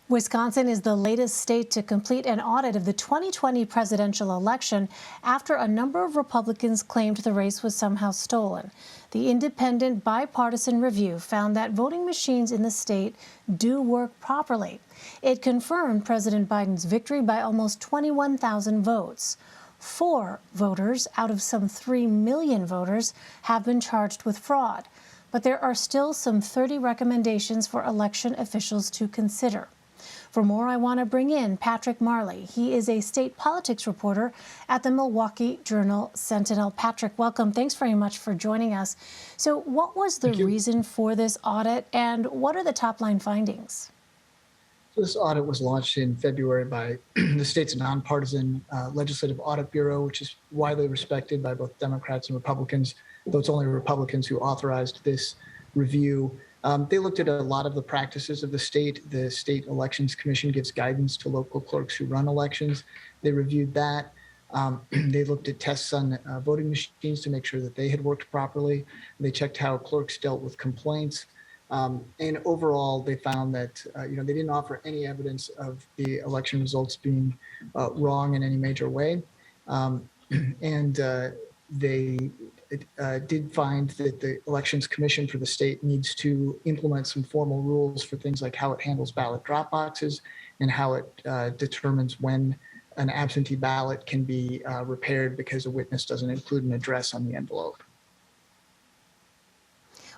Wisconsin is the latest state to complete an audit of the 2020 presidential election after a number of Republicans claimed the race was somehow stolen. The independent bipartisan review found that voting machines in the state do work properly. It confirmed President Biden's victory by almost 21,000 votes. 4 voters out of some 3 million voters have been charged with fraud. But there are still some 30 recommendations for election officials to consider. For more, I want to bring in Patrick Marley. He is a state politics reporter at the Milwaukee Journal Sentinel. Patrick, welcome. Thanks very much for joining us. So what was the reason for this audit, and what are the top-line findings? This audit was launched in February by the state's nonpartisan Legislative Audit Bureau, which is widely respected by both Democrats and Republicans, though it's only Republicans who authorized this review. They looked at a lot of the practices of the state. The State Elections Commission gives guidance to local clerks who run elections. They reviewed that. They looked at tests on voting machines to make sure that they had worked properly. They checked how clerks dealt with complaints. And overall, they found that they didn't offer any evidence of the election results being wrong in any major way. They did find that the Elections Commission for the state needs to implement some formal rules for things like how it handles ballot drop boxes and how it determines when an absentee ballot can be repaired because a witness doesn't include an address on the envelope.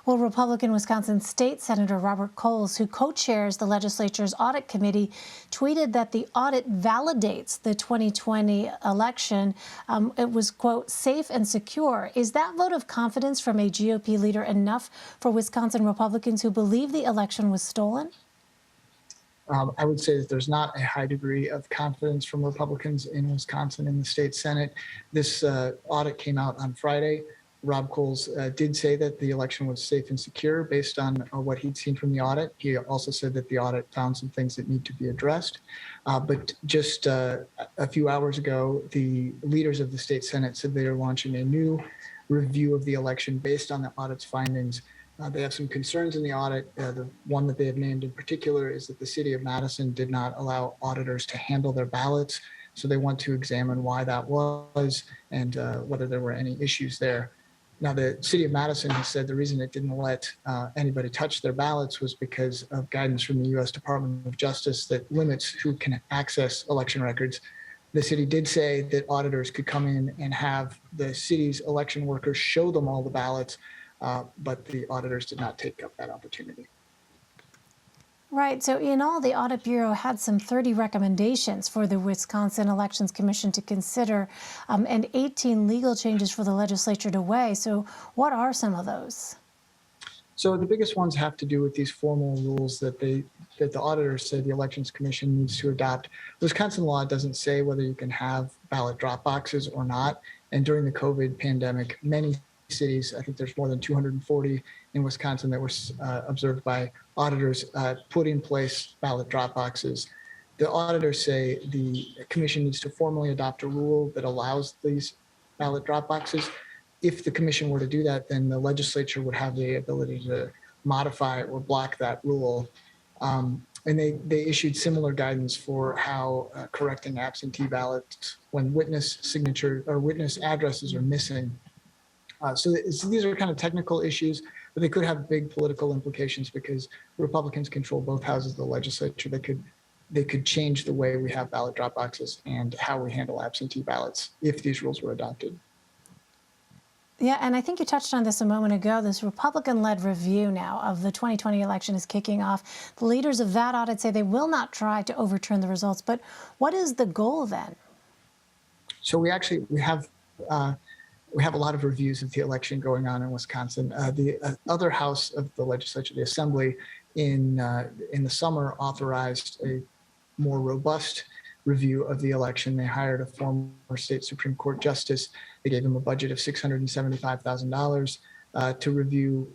Well, Republican Wisconsin State Senator Robert Coles, who co-chairs the legislature's audit committee, tweeted that the audit validates the 2020 election. It was, quote, safe and secure. Is that vote of confidence from a GOP leader enough for Wisconsin Republicans who believe the election was stolen? I would say that there's not a high degree of confidence from Republicans in Wisconsin in the state Senate. This audit came out on Friday. Rob Coles did say that the election was safe and secure based on what he'd seen from the audit. He also said that the audit found some things that need to be addressed. But just a few hours ago, the leaders of the state Senate said they are launching a new review of the election based on the audit's findings. They have some concerns in the audit. The one that they have named in particular is that the city of Madison did not allow auditors to handle their ballots. So they want to examine why that was and whether there were any issues there. Now, the city of Madison has said the reason it didn't let anybody touch their ballots was because of guidance from the U.S. Department of Justice that limits who can access election records. The city did say that auditors could come in and have the city's election workers show them all the ballots, but the auditors did not take up that opportunity. Right. So in all, the Audit Bureau had some 30 recommendations for the Wisconsin Elections Commission to consider and 18 legal changes for the legislature to weigh. So what are some of those? So the biggest ones have to do with these formal rules that the auditors say the Elections Commission needs to adopt. Wisconsin law doesn't say whether you can have ballot drop boxes or not. And during the COVID pandemic, many cities, I think there's more than 240 in Wisconsin that were observed by auditors, put in place ballot drop boxes. The auditors say the commission needs to formally adopt a rule that allows these ballot drop boxes. If the commission were to do that, then the legislature would have the ability to modify or block that rule. And they issued similar guidance for how correcting absentee ballots when witness signature or witness addresses are missing. So these are kind of technical issues, but they could have big political implications because Republicans control both houses of the legislature. They could change the way we have ballot drop boxes and how we handle absentee ballots if these rules were adopted. Yeah, and I think you touched on this a moment ago. This Republican-led review now of the 2020 election is kicking off. The leaders of that audit say they will not try to overturn the results. But what is the goal then? So we have a lot of reviews of the election going on in Wisconsin. The other house of the legislature, the assembly, in the summer authorized a more robust review of the election. They hired a former state Supreme Court justice. They gave him a budget of $675,000 to review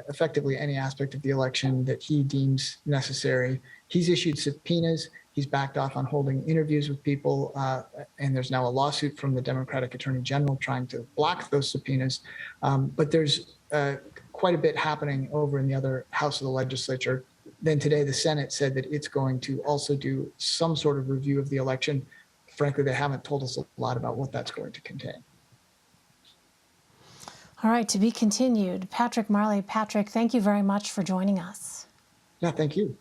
effectively any aspect of the election that he deems necessary. He's issued subpoenas. He's backed off on holding interviews with people, and there's now a lawsuit from the Democratic Attorney General trying to block those subpoenas. But there's quite a bit happening over in the other house of the legislature. Then today, the Senate said that it's going to also do some sort of review of the election. Frankly, they haven't told us a lot about what that's going to contain. All right, to be continued. Patrick Marley. Patrick, thank you very much for joining us. Yeah, thank you.